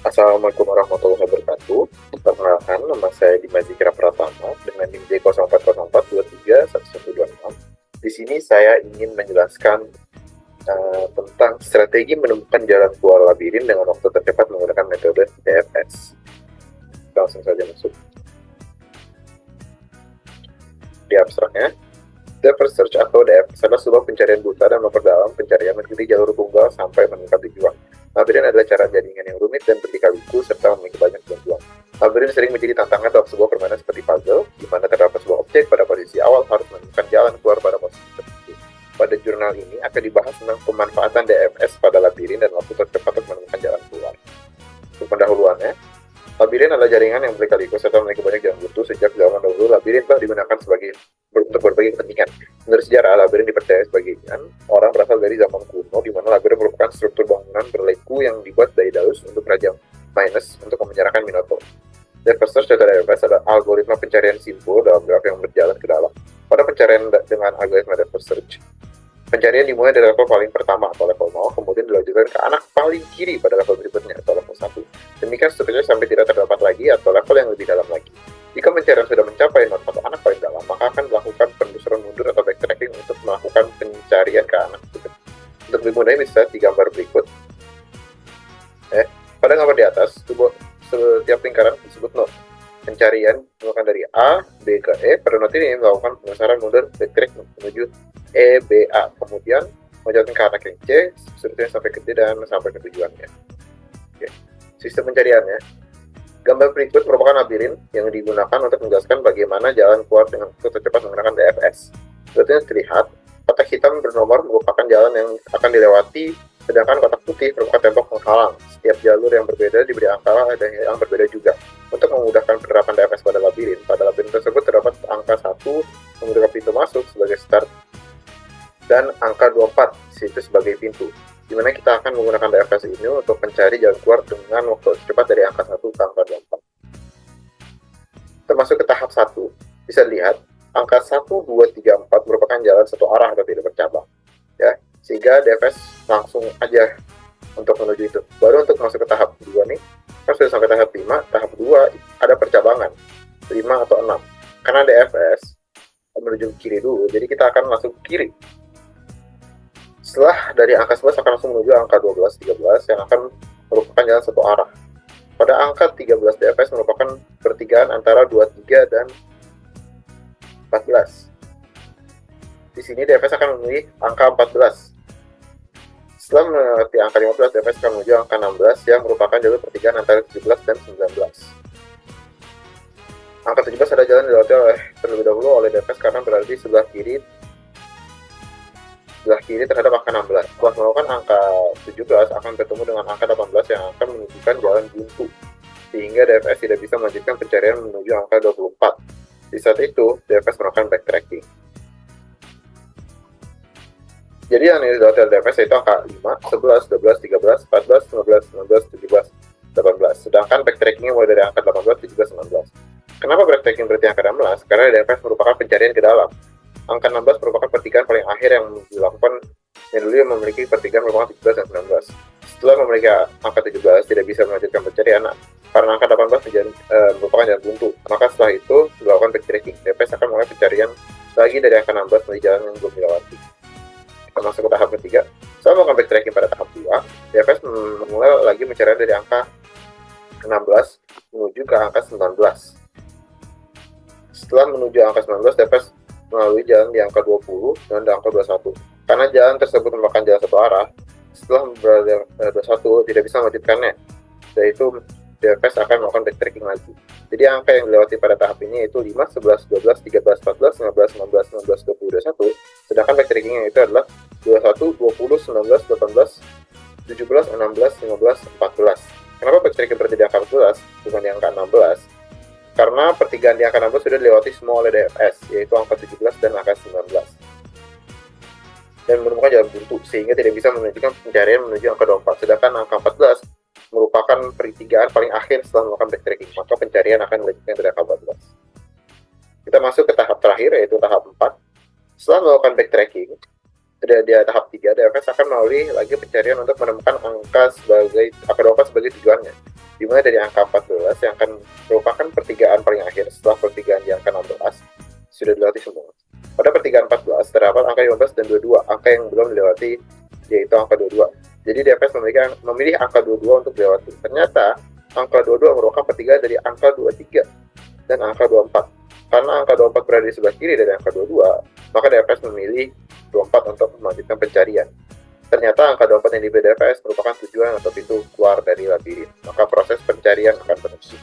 Assalamualaikum warahmatullahi wabarakatuh. Perkenalkan, nama saya Dimas Zikra Pratama dengan NIM J0404231126. Di sini saya ingin menjelaskan tentang strategi menemukan jalan keluar labirin dengan waktu tercepat menggunakan metode DFS. Langsung saja masuk. Di abstraknya, Depth Search atau DFS adalah sebuah pencarian buta dan memperdalam pencarian mengikuti jalur tunggal sampai menemukan tujuan. Labirin adalah cara jaringan yang rumit dan berliku-liku serta memiliki banyak peluang. Labirin sering menjadi tantangan dalam sebuah permainan seperti puzzle, di mana terdapat sebuah objek pada posisi awal harus menemukan jalan keluar pada posisi tertentu. Pada jurnal ini akan dibahas tentang pemanfaatan DFS pada labirin dan waktu tercepat untuk menemukan jalan keluar. Untuk pendahuluannya, labirin adalah jaringan yang berliku-liku serta memiliki banyak jalan buntu. Sejak zaman dahulu, labirin telah digunakan untuk berbagai kepentingan. Menurut sejarah, labirin dipercaya sebagian orang berasal dari zaman kuno, di mana labirin merupakan struktur bangunan berliku yang dibuat Daedalus untuk Raja Minos untuk memenjarakan Minotaur. Depth Search atau DFS adalah algoritma pencarian simpul dalam graf yang berjalan ke dalam. Pada pencarian dengan algoritma Depth Search, pencarian dimulai dari level paling pertama atau level 0, kemudian dilanjutkan ke anak paling kiri pada level berikutnya atau level 1. Demikian seterusnya sampai tidak terdapat lagi atau level yang lebih dalam lagi. Jika pencarian sudah mencapai not atau anak paling dalam, maka akan dilakukan penelusuran mundur atau backtracking untuk melakukan pencarian ke anak berikut. Untuk lebih mudahnya bisa di gambar berikut. Pada gambar di atas, setiap lingkaran disebut node. Pencarian melakukan dari A, B ke E. Pada node ini melakukan penelusuran mundur backtrack menuju E, B, A. Kemudian menjatuhkan ke anak yang C, seterusnya sampai ke D dan sampai ke tujuannya. Oke. Sistem pencariannya. Gambar berikut merupakan labirin yang digunakan untuk menjelaskan bagaimana jalan keluar dengan waktu tercepat menggunakan DFS. Seperti terlihat, kotak hitam bernomor merupakan jalan yang akan dilewati, sedangkan kotak putih merupakan tembok penghalang. Setiap jalur yang berbeda diberi angka dan yang berbeda juga. Untuk memudahkan penerapan DFS pada labirin tersebut terdapat angka 1 membuka pintu masuk sebagai start dan angka 24 situ sebagai pintu, di mana kita akan menggunakan DFS ini untuk mencari jalan keluar dengan waktu cepat dari angka 1 ke angka 24. Termasuk ke tahap 1, bisa dilihat angka 1, 2, 3, 4 merupakan jalan satu arah atau tidak bercabang. Ya, sehingga DFS langsung aja untuk menuju itu. Baru untuk masuk ke tahap 2 nih, kan sudah sampai tahap 5, tahap 2 ada percabangan 5 atau 6. Karena DFS menuju ke kiri dulu, jadi kita akan langsung ke kiri. Setelah dari angka 11 akan langsung menuju angka 12, 13 yang akan merupakan jalan satu arah. Pada angka 13 DFS merupakan pertigaan antara 23 dan 14. Di sini DFS akan memilih angka 14. Setelah melewati angka 15, DFS akan menuju angka 16 yang merupakan jalur pertigaan antara 17 dan 19. Angka 17 ada jalan dilewati terlebih dahulu oleh DFS karena berada di sebelah kiri terhadap angka 16. Setelah melakukan angka 17 akan bertemu dengan angka 18 yang akan menunjukkan jalan buntu, sehingga DFS tidak bisa melanjutkan pencarian menuju angka 24. Di saat itu, DFS melakukan backtracking. Jadi yang dilewati oleh DFS yaitu angka 5, 11, 12, 13, 14, 15, 19, 17, 18. Sedangkan backtrackingnya mulai dari angka 18, 17, 19. Kenapa backtracking berarti angka 16? Karena DFS merupakan pencarian ke dalam. Angka 16 merupakan pertigaan paling akhir yang dilakukan yang dulu yang memiliki pertigaan merupakan 17 dan 19. Setelah memiliki angka 17 tidak bisa melanjutkan pencarian karena angka 18 merupakan jalan buntu. Maka setelah itu dilakukan backtracking. DFS akan mulai pencarian lagi dari angka 16 menuju jalan yang belum dilewati. Kita masuk ke tahap ketiga. Setelah melakukan backtracking pada tahap 2, DFS memulai lagi pencarian dari angka 16 menuju ke angka 19. Setelah menuju angka 19, DFS melalui jalan di angka 20 dan di angka 21. Karena jalan tersebut merupakan jalan satu arah, setelah berada 21 tidak bisa melanjutkannya, yaitu DFS akan melakukan backtracking lagi. Jadi angka yang dilewati pada tahap ini yaitu 5, 11, 12, 13, 14, 15, 16, 19, 20, 21. Sedangkan backtrackingnya itu adalah 21, 20, 19, 18, 17, 16, 15, 14. Kenapa backtracking berarti di angka 14 bukan di angka 16? Karena pertigaan di angka 16 sudah dilewati semua oleh DFS, yaitu angka 17 dan angka 19. Dan menemukan jalan buntu, sehingga tidak bisa menunjukkan pencarian menuju angka 24. Sedangkan angka 14 merupakan pertigaan paling akhir setelah melakukan backtracking, maka pencarian akan dilanjutkan dari angka 14. Kita masuk ke tahap terakhir, yaitu tahap 4. Setelah melakukan backtracking, di tahap 3, DFS akan melalui lagi pencarian untuk menemukan angka 24 sebagai tujuannya. dimulai dari angka 14 yang akan merupakan pertigaan paling akhir setelah pertigaan di angka 16 sudah dilewati semua. Pada pertigaan 14 terdapat angka 15 dan 22, angka yang belum dilewati yaitu angka 22. Jadi DFS memilih angka 22 untuk dilewati. Ternyata angka 22 merupakan pertigaan dari angka 23 dan angka 24. Karena angka 24 berada di sebelah kiri dari angka 22, maka DFS memilih 24 untuk melanjutkan pencarian. Ternyata angka 24 yang dipilih DFS merupakan tujuan atau pintu keluar dari labirin, maka proses pencarian akan berhenti.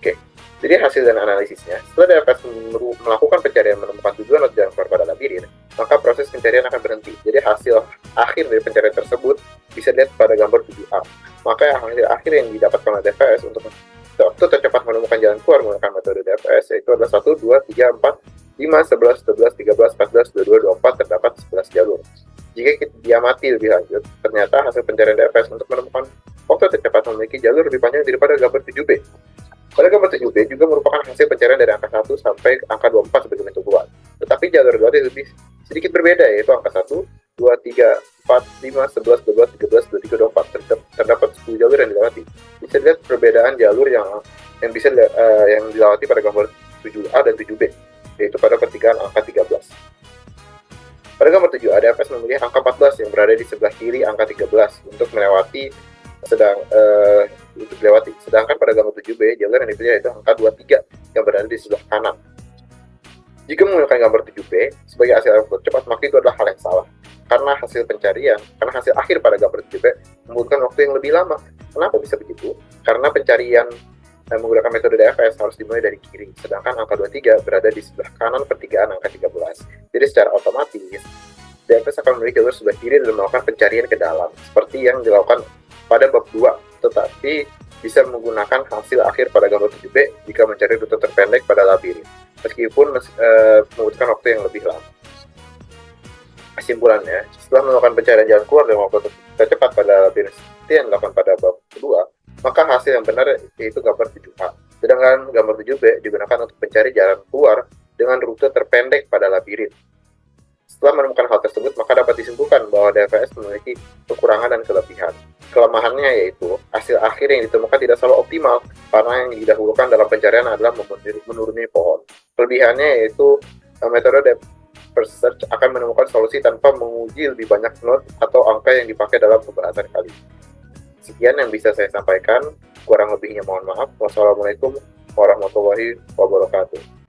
Oke, jadi hasil dan analisisnya, setelah DFS melakukan pencarian menemukan tujuan atau jalan keluar pada labirin, maka proses pencarian akan berhenti. Jadi hasil akhir dari pencarian tersebut bisa dilihat pada gambar 7A. Maka hasil akhir yang didapatkan oleh DFS untuk waktu tercepat menemukan jalan keluar menggunakan metode DFS yaitu adalah 1, 2, 3, 4, 5, 11, 12, 13, 14, 22, 24 terdapat 11 jalur. Jika kita diamati lebih lanjut, ternyata hasil pencarian DFS untuk menemukan waktu tercepat memiliki jalur lebih panjang daripada gambar 7B. Pada gambar 7B juga merupakan hasil pencarian dari angka 1 sampai angka 24 sebagai bentuk keluar. Tetapi jalur dilewati lebih sedikit berbeda yaitu angka 1, 2, 3, 4, 5, 11, 12, 13, 23, 24 terdapat 10 jalur yang dilewati. Bisa lihat perbedaan jalur yang dilewati pada gambar 7A dan 7B, yaitu pada pertigaan angka 13. Pada gambar 7A, DFS memilih angka 14 yang berada di sebelah kiri angka 13 untuk melewati sedangkan pada gambar 7B jalur yang dipilih yaitu angka 23 yang berada di sebelah kanan. Jika menggunakan gambar 7B sebagai hasil yang tercepat, maka itu adalah hal yang salah. Karena hasil akhir pada gambar 7B membutuhkan waktu yang lebih lama. Kenapa bisa begitu? Karena pencarian menggunakan metode DFS harus dimulai dari kiri, sedangkan angka 23 berada di sebelah kanan pertigaan angka 13. Jadi secara otomatis, DFS akan memilih jalur sebelah kiri dan melakukan pencarian ke dalam, seperti yang dilakukan pada bab 2, tetapi bisa menggunakan hasil akhir pada gambar 7B jika mencari rute terpendek pada labirin, meskipun membutuhkan waktu yang lebih lama. Kesimpulannya, setelah melakukan pencarian jalan keluar dengan waktu tercepat pada labirin seperti yang dilakukan pada bab kedua, maka hasil yang benar yaitu gambar 7A. Sedangkan gambar 7B digunakan untuk mencari jalan keluar dengan rute terpendek pada labirin. Setelah menemukan hal tersebut, maka dapat disimpulkan bahwa DFS memiliki kekurangan dan kelebihan. Kelemahannya yaitu hasil akhir yang ditemukan tidak selalu optimal karena yang didahulukan dalam pencarian adalah menuruni pohon. Kelebihannya yaitu metode depth first search akan menemukan solusi tanpa menguji lebih banyak node atau angka yang dipakai dalam pembahasan kali ini. Sekian yang bisa saya sampaikan, kurang lebihnya mohon maaf. Wassalamualaikum warahmatullahi wabarakatuh.